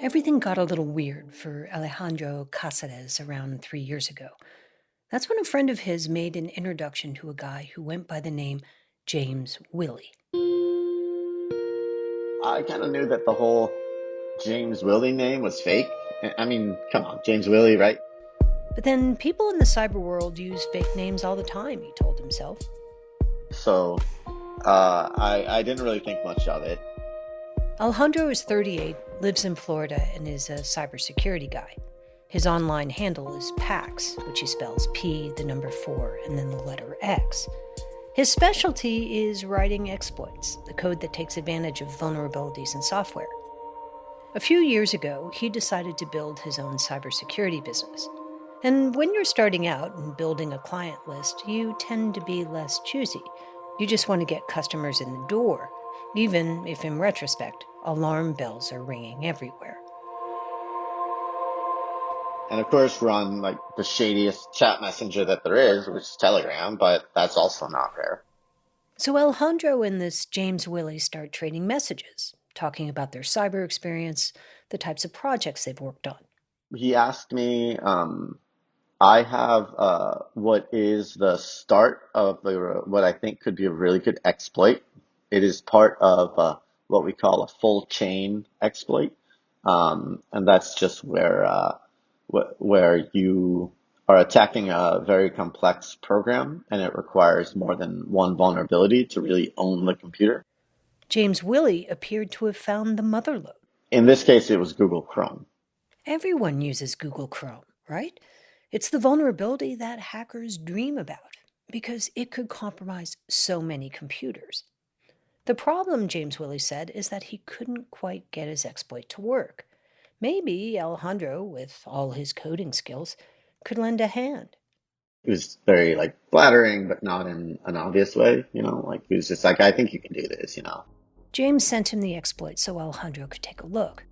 Everything got a little weird for Alejandro Caceres around 3 years ago. That's when a friend of his made an introduction to a guy who went by the name James Willie. I kind of knew that the whole James Willie name was fake. I mean, come on, James Willie, right? But then people in the cyber world use fake names all the time, he told himself. So I didn't really think much of it. Alejandro is 38, lives in Florida, and is a cybersecurity guy. His online handle is Pax, which he spells P, the number 4, and then the letter X. His specialty is writing exploits, the code that takes advantage of vulnerabilities in software. A few years ago, he decided to build his own cybersecurity business. And when you're starting out and building a client list, you tend to be less choosy. You just want to get customers in the door, even if in retrospect, alarm bells are ringing everywhere. And of course, we're on like the shadiest chat messenger that there is, which is Telegram, but that's also not rare. So Alejandro and this James Willie start trading messages, talking about their cyber experience, the types of projects they've worked on. He asked me, I have what is the start of what I think could be a really good exploit. It is part of what we call a full chain exploit, and that's just where you are attacking a very complex program and it requires more than one vulnerability to really own the computer. James Willie appeared to have found the mother lode. In this case, it was Google Chrome. Everyone uses Google Chrome, right? It's the vulnerability that hackers dream about because it could compromise so many computers. The problem, James Willie said, is that he couldn't quite get his exploit to work. Maybe Alejandro, with all his coding skills, could lend a hand. It was very like flattering, but not in an obvious way, like he was just like, I think you can do this. James sent him the exploit so Alejandro could take a look.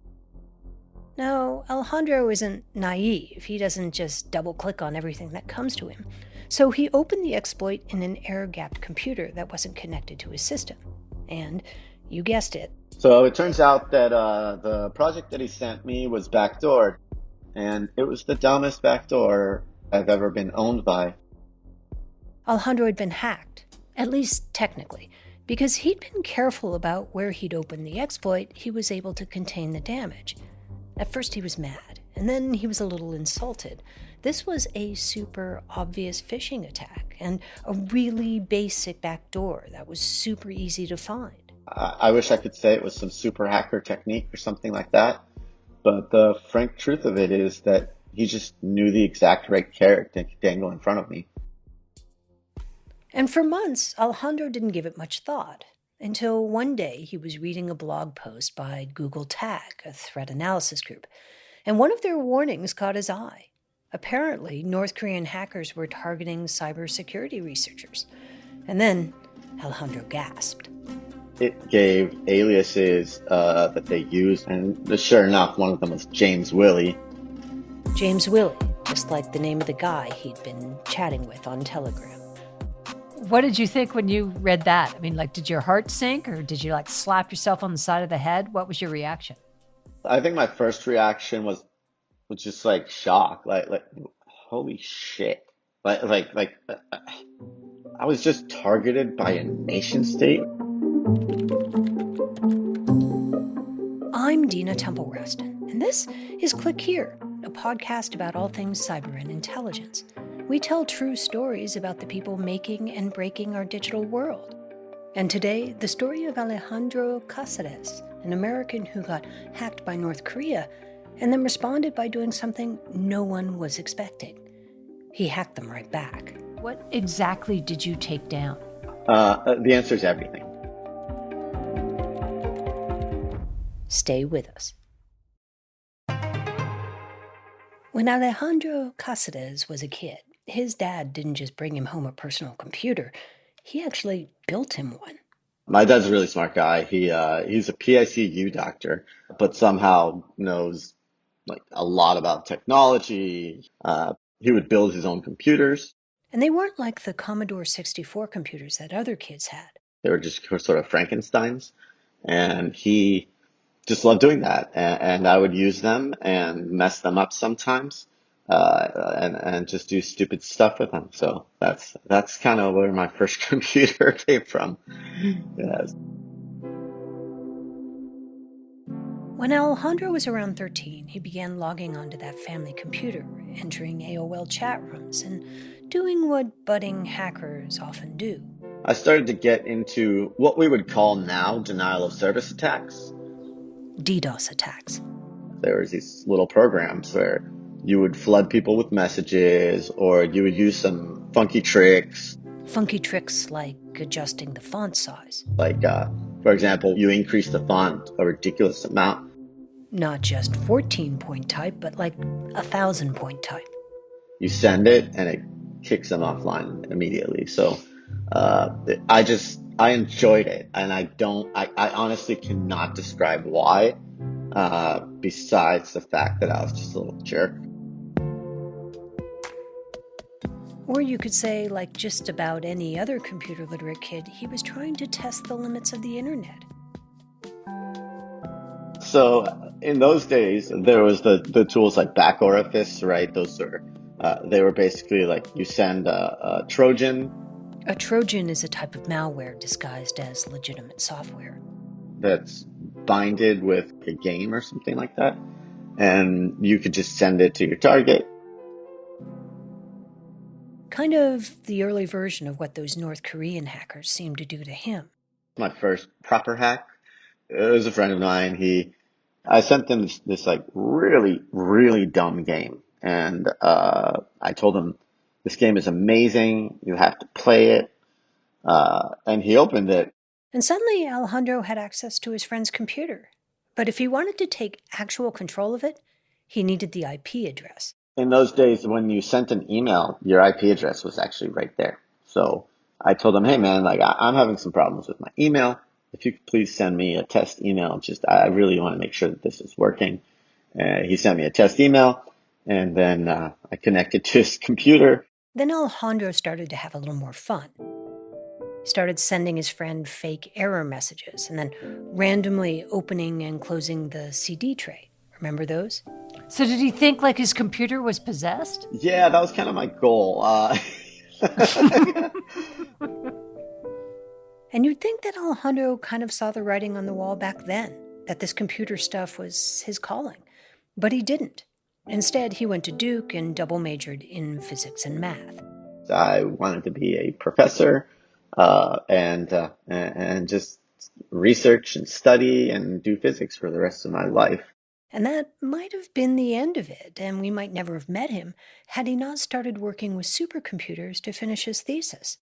Now, Alejandro isn't naive. He doesn't just double-click on everything that comes to him. So he opened the exploit in an air-gapped computer that wasn't connected to his system. And, you guessed it. So it turns out that the project that he sent me was backdoored, and it was the dumbest backdoor I've ever been owned by. Alejandro had been hacked, at least technically. Because he'd been careful about where he'd opened the exploit, he was able to contain the damage. At first he was mad, and then he was a little insulted. This was a super obvious phishing attack, and a really basic backdoor that was super easy to find. I wish I could say it was some super hacker technique or something like that, but the frank truth of it is that he just knew the exact right carrot to dangle in front of me. And for months, Alejandro didn't give it much thought, until one day he was reading a blog post by Google Tag, a threat analysis group, and one of their warnings caught his eye. Apparently, North Korean hackers were targeting cybersecurity researchers. And then Alejandro gasped. It gave aliases that they used, and sure enough, one of them was James Willie. James Willie, just like the name of the guy he'd been chatting with on Telegram. What did you think when you read that? I mean, did your heart sink, or did you slap yourself on the side of the head? What was your reaction? I think my first reaction was just shock, like holy shit, like I was just targeted by a nation state. I'm Dina Temple-Raston, and this is Click Here, a podcast about all things cyber and intelligence. We tell true stories about the people making and breaking our digital world. And today, the story of Alejandro Caceres, an American who got hacked by North Korea and then responded by doing something no one was expecting. He hacked them right back. What exactly did you take down? The answer is everything. Stay with us. When Alejandro Caceres was a kid, his dad didn't just bring him home a personal computer. He actually built him one. My dad's a really smart guy. He's a PICU doctor, but somehow knows a lot about technology. He would build his own computers. And they weren't like the Commodore 64 computers that other kids had. They were just sort of Frankensteins. And he just love doing that. And I would use them and mess them up sometimes, and just do stupid stuff with them. So that's kind of where my first computer came from. Yes. When Alejandro was around 13, he began logging onto that family computer, entering AOL chat rooms, and doing what budding hackers often do. I started to get into what we would call now denial of service attacks. DDoS attacks. There was these little programs where you would flood people with messages, or you would use some funky tricks. Funky tricks like adjusting the font size. Like, for example, you increase the font a ridiculous amount. Not just 14-point type, but like 1,000-point type. You send it and it kicks them offline immediately. So I enjoyed it, and I honestly cannot describe why, besides the fact that I was just a little jerk. Or you could say, like just about any other computer literate kid, he was trying to test the limits of the internet. So in those days, there was the tools like back orifice, right? Those were they were basically like you send a Trojan. A Trojan is a type of malware disguised as legitimate software. That's binded with a game or something like that, and you could just send it to your target. Kind of the early version of what those North Korean hackers seemed to do to him. My first proper hack, it was a friend of mine. I sent him this like really, really dumb game. And I told him, this game is amazing. You have to play it. And he opened it. And suddenly Alejandro had access to his friend's computer. But if he wanted to take actual control of it, he needed the IP address. In those days, when you sent an email, your IP address was actually right there. So I told him, hey man, like I'm having some problems with my email. If you could please send me a test email, I really want to make sure that this is working. He sent me a test email, and then I connected to his computer. Then Alejandro started to have a little more fun. He started sending his friend fake error messages and then randomly opening and closing the CD tray. Remember those? So did he think like his computer was possessed? Yeah, that was kind of my goal. And you'd think that Alejandro kind of saw the writing on the wall back then, that this computer stuff was his calling. But he didn't. Instead, he went to Duke and double majored in physics and math. I wanted to be a professor, and just research and study and do physics for the rest of my life. And that might have been the end of it, and we might never have met him had he not started working with supercomputers to finish his thesis.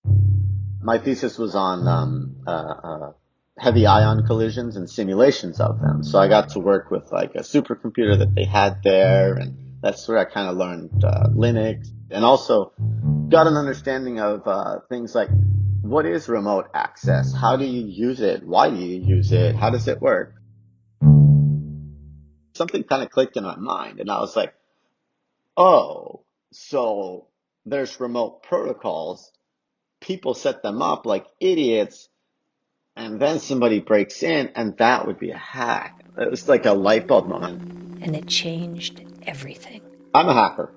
My thesis was on heavy ion collisions and simulations of them. So I got to work with like a supercomputer that they had there, and that's where I kind of learned Linux, and also got an understanding of things like, what is remote access? How do you use it? Why do you use it? How does it work? Something kind of clicked in my mind, and I was like, oh, so there's remote protocols. People set them up like idiots, and then somebody breaks in, and that would be a hack. It was like a light bulb moment. And it changed everything. I'm a hacker,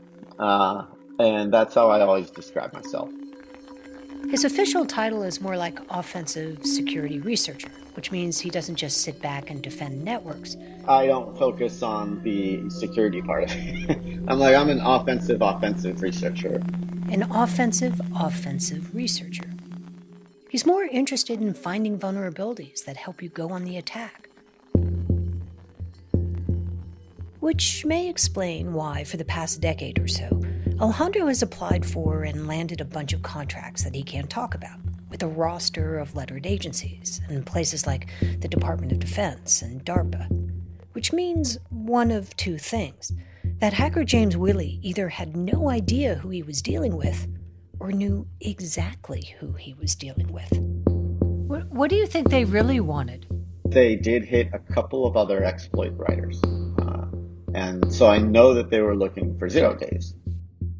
and that's how I always describe myself. His official title is more like offensive security researcher, which means he doesn't just sit back and defend networks. I don't focus on the security part of it. I'm an offensive researcher. An offensive researcher. He's more interested in finding vulnerabilities that help you go on the attack. Which may explain why, for the past decade or so, Alejandro has applied for and landed a bunch of contracts that he can't talk about, with a roster of lettered agencies in places like the Department of Defense and DARPA. Which means one of two things. That hacker James Willey either had no idea who he was dealing with, or knew exactly who he was dealing with. What do you think they really wanted? They did hit a couple of other exploit writers. And so I know that they were looking for 0 days.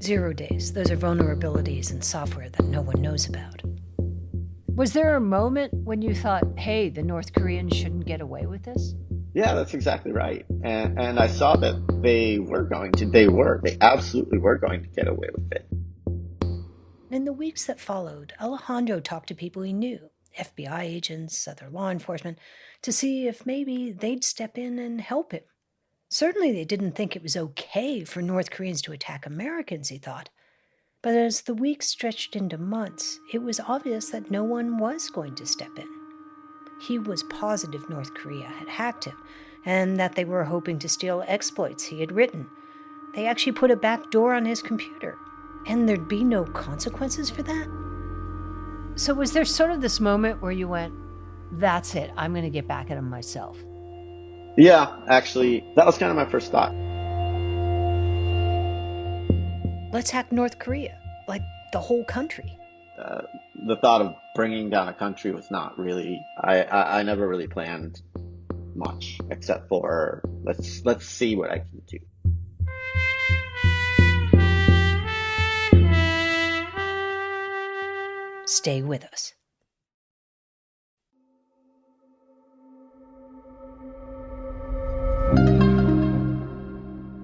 0 days. Those are vulnerabilities in software that no one knows about. Was there a moment when you thought, hey, the North Koreans shouldn't get away with this? Yeah, that's exactly right. And I saw that they absolutely were going to get away with it. In the weeks that followed, Alejandro talked to people he knew, FBI agents, other law enforcement, to see if maybe they'd step in and help him. Certainly they didn't think it was okay for North Koreans to attack Americans, he thought. But as the weeks stretched into months, it was obvious that no one was going to step in. He was positive North Korea had hacked him, and that they were hoping to steal exploits he had written. They actually put a back door on his computer, and there'd be no consequences for that? So was there sort of this moment where you went, that's it, I'm going to get back at him myself? Yeah, actually, that was kind of my first thought. Let's hack North Korea, like the whole country. The thought of bringing down a country was not really, I never really planned much except for let's see what I can do. Stay with us.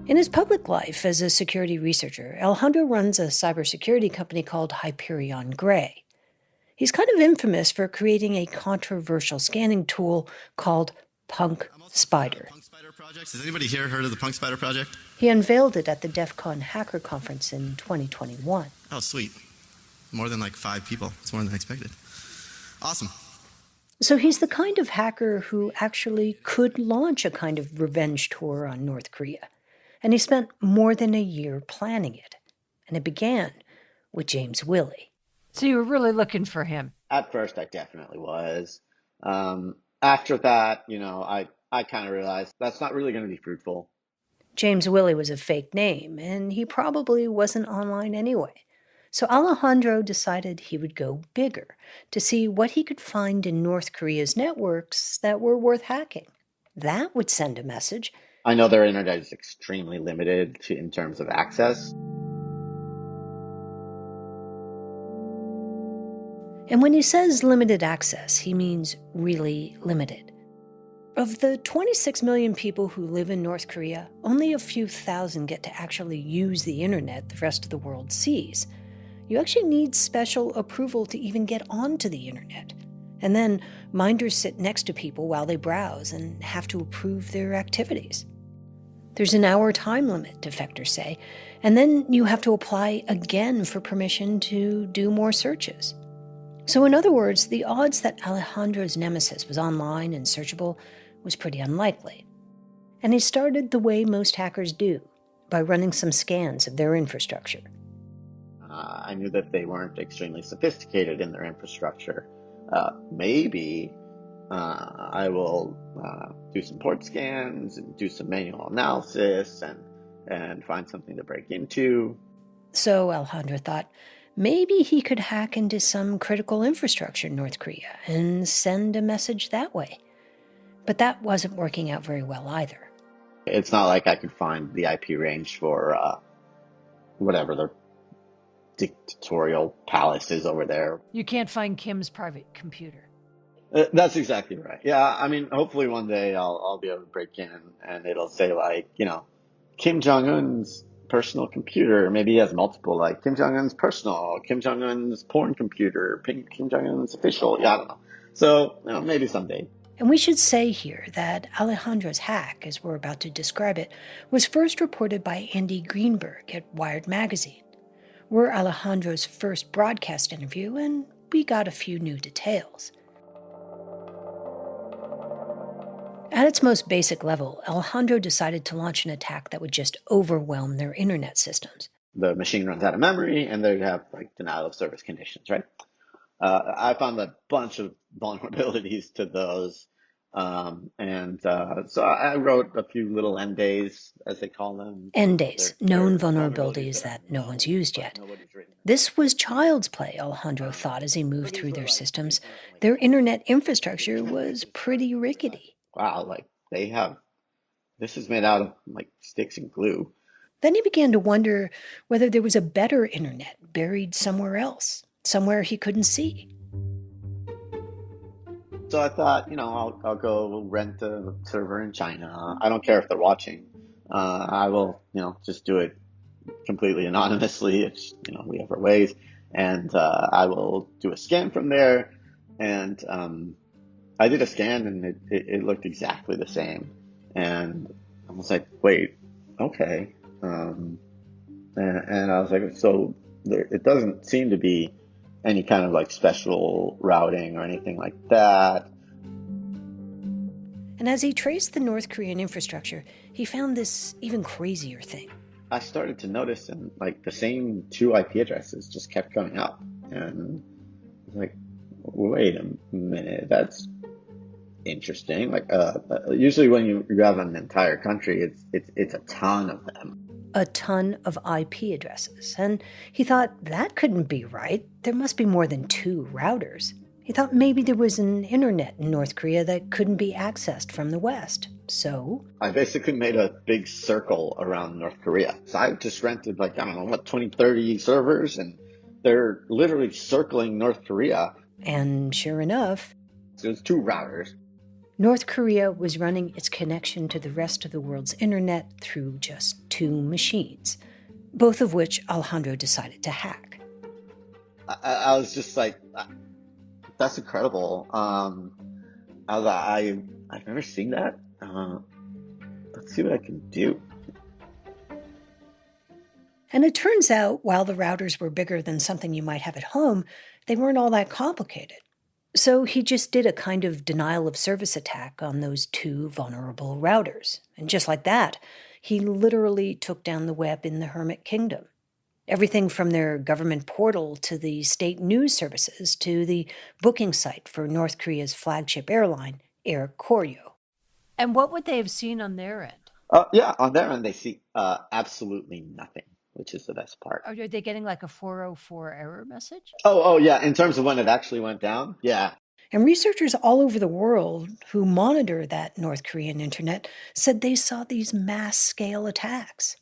In his public life as a security researcher, Alejandro runs a cybersecurity company called Hyperion Gray. He's kind of infamous for creating a controversial scanning tool called Punk Spider. Punk Spider projects. Has anybody here heard of the Punk Spider project? He unveiled it at the DEF CON Hacker Conference in 2021. Oh, sweet. More than like 5 people. It's more than I expected. Awesome. So he's the kind of hacker who actually could launch a kind of revenge tour on North Korea. And he spent more than a year planning it. And it began with James Willey. So you were really looking for him? At first, I definitely was. After that, I kind of realized that's not really going to be fruitful. James Willey was a fake name, and he probably wasn't online anyway. So Alejandro decided he would go bigger to see what he could find in North Korea's networks that were worth hacking. That would send a message. I know their internet is extremely limited in terms of access. And when he says limited access, he means really limited. Of the 26 million people who live in North Korea, only a few thousand get to actually use the internet the rest of the world sees. You actually need special approval to even get onto the internet. And then minders sit next to people while they browse and have to approve their activities. There's an hour time limit, defectors say, and then you have to apply again for permission to do more searches. So in other words, the odds that Alejandro's nemesis was online and searchable was pretty unlikely. And he started the way most hackers do, by running some scans of their infrastructure. I knew that they weren't extremely sophisticated in their infrastructure. Maybe I will do some port scans and do some manual analysis and find something to break into. So Alejandro thought, maybe he could hack into some critical infrastructure in North Korea and send a message that way. But that wasn't working out very well either. It's not like I could find the IP range for whatever the dictatorial palace is over there. You can't find Kim's private computer. That's exactly right. Yeah, I mean, hopefully one day I'll be able to break in and it'll say like, Kim Jong-un's personal computer. Maybe he has multiple, like Kim Jong-un's personal, Kim Jong-un's porn computer, Kim Jong-un's official. Yeah, I don't know. So, maybe someday. And we should say here that Alejandro's hack, as we're about to describe it, was first reported by Andy Greenberg at Wired magazine. We're Alejandro's first broadcast interview, and we got a few new details. At its most basic level, Alejandro decided to launch an attack that would just overwhelm their internet systems. The machine runs out of memory, and they have like denial of service conditions, right? I found a bunch of vulnerabilities to those. So I wrote a few little NDAs, as they call them. NDAs, known vulnerabilities that no one's used yet. This was child's play, Alejandro thought as he moved through their systems. Their internet infrastructure was pretty rickety. Wow, this is made out of like sticks and glue. Then he began to wonder whether there was a better internet buried somewhere else, somewhere he couldn't see. So I thought, I'll go rent a server in China. I don't care if they're watching. I will, just do it completely anonymously if, we have our ways. And I will do a scan from there. And I did a scan and it looked exactly the same. And I was like, wait, okay. And I was like, so it doesn't seem to be any kind of like special routing or anything like that. And as he traced the North Korean infrastructure, he found this even crazier thing. I started to notice, and like the same 2 IP addresses just kept coming up, and I was like, wait a minute, that's interesting. Like, usually when you have an entire country, it's a ton of them. A ton of IP addresses. And he thought that couldn't be right. There must be more than 2 routers. He thought maybe there was an internet in North Korea that couldn't be accessed from the West. So I basically made a big circle around North Korea. So I just rented 20, 30 servers, and they're literally circling North Korea. And sure enough, there's 2 routers. North Korea was running its connection to the rest of the world's internet through just 2 machines, both of which Alejandro decided to hack. I was just like, that's incredible. I was like, I've never seen that. Let's see what I can do. And it turns out, while the routers were bigger than something you might have at home, they weren't all that complicated. So he just did a kind of denial of service attack on those 2 vulnerable routers. And just like that, he literally took down the web in the Hermit Kingdom. Everything from their government portal to the state news services to the booking site for North Korea's flagship airline, Air Koryo. And what would they have seen on their end? Yeah, on their end, they see absolutely nothing, which is the best part. Are they getting like a 404 error message? Oh, yeah. In terms of when it actually went down, yeah. And researchers all over the world who monitor that North Korean internet said they saw these mass-scale attacks.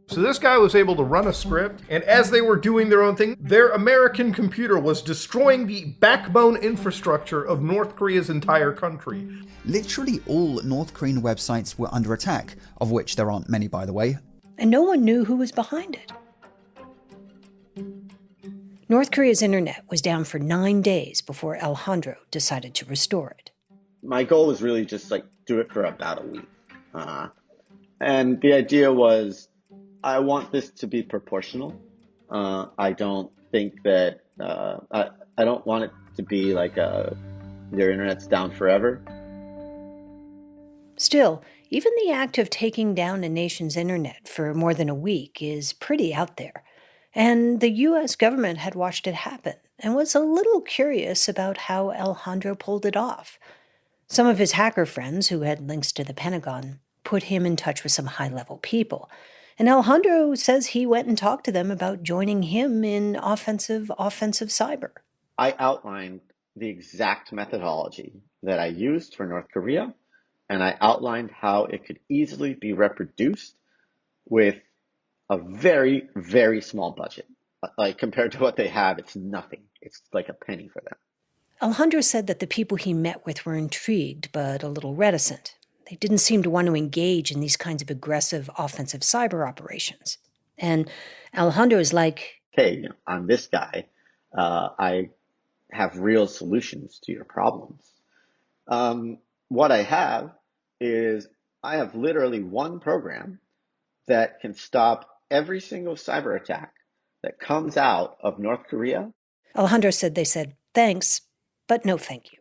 So this guy was able to run a script, and as they were doing their own thing, their American computer was destroying the backbone infrastructure of North Korea's entire country. Literally all North Korean websites were under attack, of which there aren't many, by the way. And no one knew who was behind it. North Korea's internet was down for 9 days before Alejandro decided to restore it. My goal was really just do it for about a week. And the idea was, I want this to be proportional. I don't think that, I don't want it to be like your internet's down forever. Still, even the act of taking down a nation's internet for more than a week is pretty out there. And the U.S. government had watched it happen and was a little curious about how Alejandro pulled it off. Some of his hacker friends who had links to the Pentagon put him in touch with some high-level people. And Alejandro says he went and talked to them about joining him in offensive cyber. I outlined the exact methodology that I used for North Korea, and I outlined how it could easily be reproduced with a very, very small budget. Like, compared to what they have, it's nothing. It's like a penny for them. Alejandro said that the people he met with were intrigued, but a little reticent. They didn't seem to want to engage in these kinds of aggressive offensive cyber operations. And Alejandro is like, hey, I'm this guy. I have real solutions to your problems. What I have is I have literally one program that can stop every single cyber attack that comes out of North Korea. Alejandro said they said, thanks, but no thank you.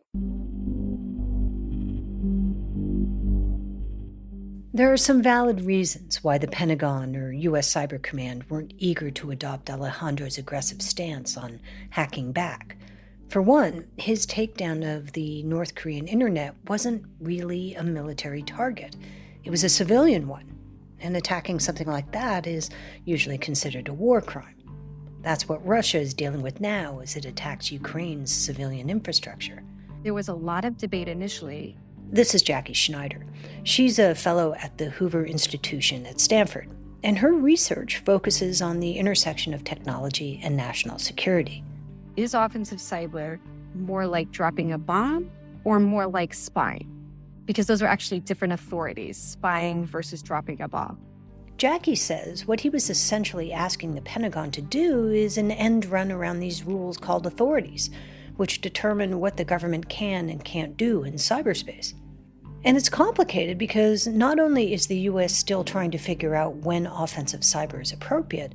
There are some valid reasons why the Pentagon or U.S. Cyber Command weren't eager to adopt Alejandro's aggressive stance on hacking back. For one, his takedown of the North Korean internet wasn't really a military target. It was a civilian one. And attacking something like that is usually considered a war crime. That's what Russia is dealing with now as it attacks Ukraine's civilian infrastructure. There was a lot of debate initially. This is Jackie Schneider. She's a fellow at the Hoover Institution at Stanford, and her research focuses on the intersection of technology and national security. Is offensive cyber more like dropping a bomb or more like spying? Because those are actually different authorities, spying versus dropping a bomb. Jackie says what he was essentially asking the Pentagon to do is an end run around these rules called authorities, which determine what the government can and can't do in cyberspace. And it's complicated because not only is the US still trying to figure out when offensive cyber is appropriate,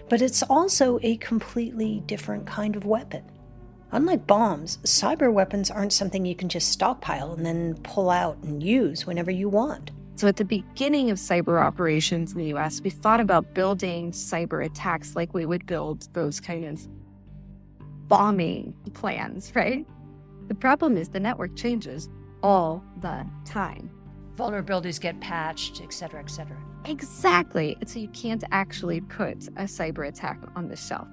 but it's also a completely different kind of weapon. Unlike bombs, cyber weapons aren't something you can just stockpile and then pull out and use whenever you want. So at the beginning of cyber operations in the US, we thought about building cyber attacks like we would build those kind of bombing plans, right? The problem is the network changes all the time. Vulnerabilities get patched, et cetera, et cetera. Exactly. And so you can't actually put a cyber attack on the shelf.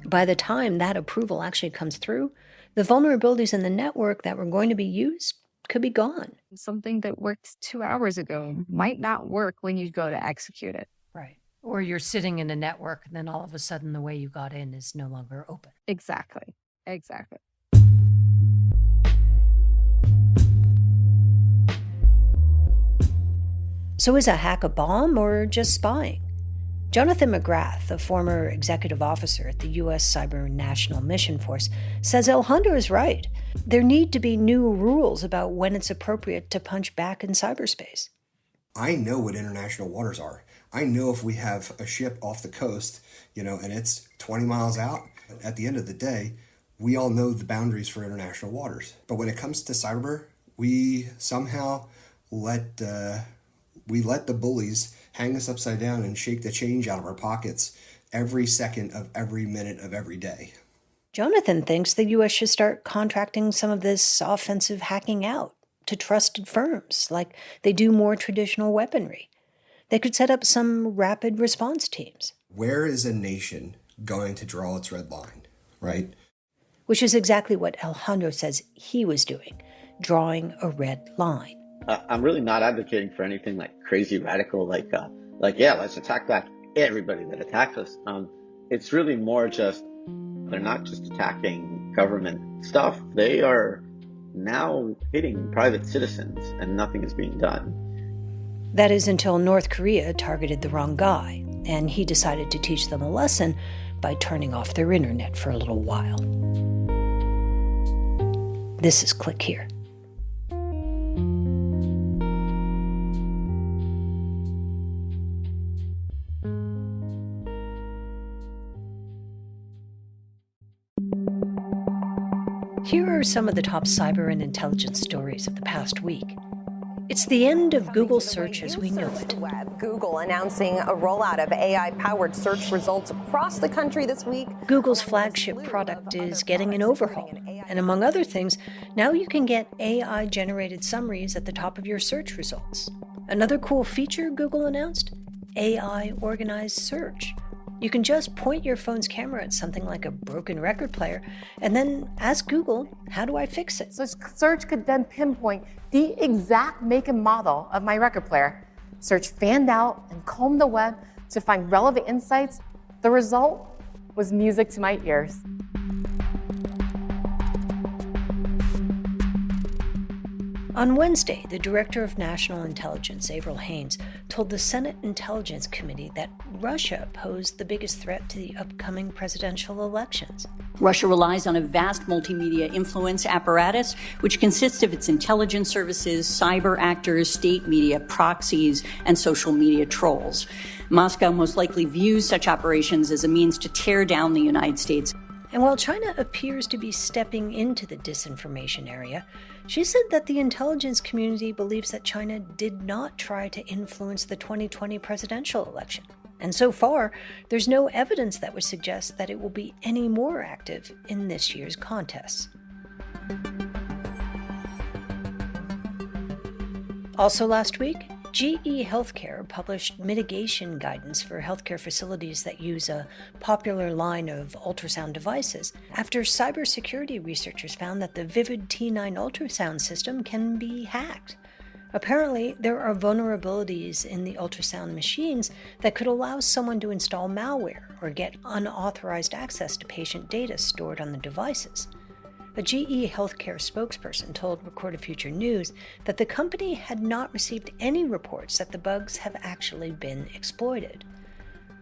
By the time that approval actually comes through, the vulnerabilities in the network that were going to be used could be gone. Something that worked 2 hours ago might not work when you go to execute it. Right. Or you're sitting in a network and then all of a sudden the way you got in is no longer open. Exactly. Exactly. So is a hack a bomb or just spying? Jonathan McGrath, a former executive officer at the U.S. Cyber National Mission Force, says Alejandro is right. There need to be new rules about when it's appropriate to punch back in cyberspace. I know what international waters are. I know if we have a ship off the coast, and it's 20 miles out, at the end of the day, we all know the boundaries for international waters. But when it comes to cyber, we somehow let the bullies hang us upside down and shake the change out of our pockets every second of every minute of every day. Jonathan thinks the U.S. should start contracting some of this offensive hacking out to trusted firms like they do more traditional weaponry. They could set up some rapid response teams. Where is a nation going to draw its red line, right? Which is exactly what Alejandro says he was doing, drawing a red line. I'm really not advocating for anything like crazy radical, yeah, let's attack back everybody that attacks us. It's really more just, they're not just attacking government stuff. They are now hitting private citizens and nothing is being done. That is until North Korea targeted the wrong guy, and he decided to teach them a lesson by turning off their internet for a little while. This is Click Here. Here are some of the top cyber and intelligence stories of the past week. It's the end of Google search as we know it. Google announcing a rollout of AI-powered search results across the country this week. Google's flagship product is getting an overhaul. And among other things, now you can get AI-generated summaries at the top of your search results. Another cool feature Google announced? AI-organized search. You can just point your phone's camera at something like a broken record player and then ask Google, how do I fix it? So search could then pinpoint the exact make and model of my record player. Search fanned out and combed the web to find relevant insights. The result was music to my ears. On Wednesday, the Director of National Intelligence, Avril Haines, told the Senate Intelligence Committee that Russia posed the biggest threat to the upcoming presidential elections. Russia relies on a vast multimedia influence apparatus, which consists of its intelligence services, cyber actors, state media, proxies, and social media trolls. Moscow most likely views such operations as a means to tear down the United States. And while China appears to be stepping into the disinformation area, she said that the intelligence community believes that China did not try to influence the 2020 presidential election. And so far, there's no evidence that would suggest that it will be any more active in this year's contests. Also last week, GE Healthcare published mitigation guidance for healthcare facilities that use a popular line of ultrasound devices after cybersecurity researchers found that the Vivid T9 ultrasound system can be hacked. Apparently, there are vulnerabilities in the ultrasound machines that could allow someone to install malware or get unauthorized access to patient data stored on the devices. A GE healthcare spokesperson told Recorded Future News that the company had not received any reports that the bugs have actually been exploited.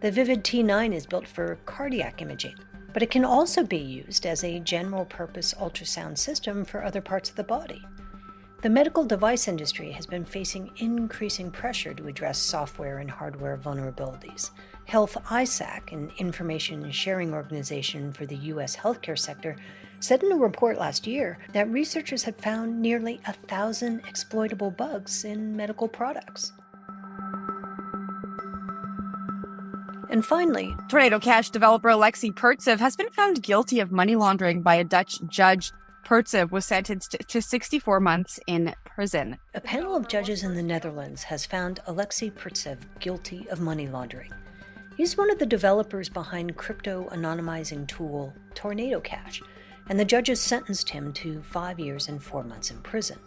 The Vivid T9 is built for cardiac imaging, but it can also be used as a general-purpose ultrasound system for other parts of the body. The medical device industry has been facing increasing pressure to address software and hardware vulnerabilities. Health ISAC, an information sharing organization for the U.S. healthcare sector, said in a report last year that researchers had found nearly 1,000 exploitable bugs in medical products. And finally, Tornado Cash developer Alexei Pertsev has been found guilty of money laundering by a Dutch judge. Pertsev was sentenced to 64 months in prison. A panel of judges in the Netherlands has found Alexei Pertsev guilty of money laundering. He's one of the developers behind crypto anonymizing tool Tornado Cash, and the judges sentenced him to 5 years and 4 months in prison.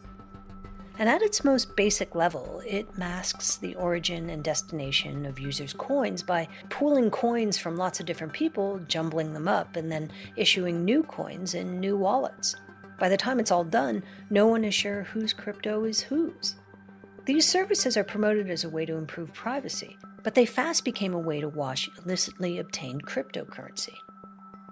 And at its most basic level, it masks the origin and destination of users' coins by pooling coins from lots of different people, jumbling them up, and then issuing new coins in new wallets. By the time it's all done, no one is sure whose crypto is whose. These services are promoted as a way to improve privacy, but they fast became a way to wash illicitly obtained cryptocurrency.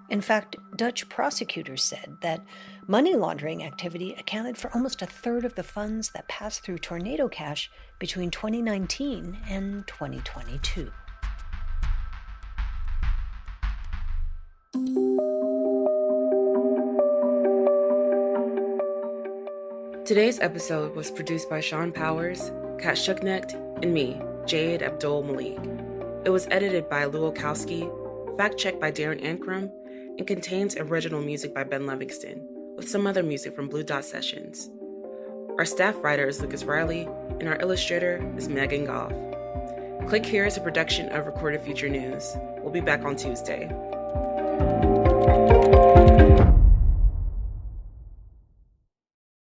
In fact, Dutch prosecutors said that money laundering activity accounted for almost a third of the funds that passed through Tornado Cash between 2019 and 2022. Today's episode was produced by Sean Powers, Kat Shuknecht, and me, Jade Abdul Malik. It was edited by Lou Olkowski, fact-checked by Darren Ankrum, and contains original music by Ben Livingston, with some other music from Blue Dot Sessions. Our staff writer is Lucas Riley, and our illustrator is Megan Goff. Click Here is a production of Recorded Future News. We'll be back on Tuesday.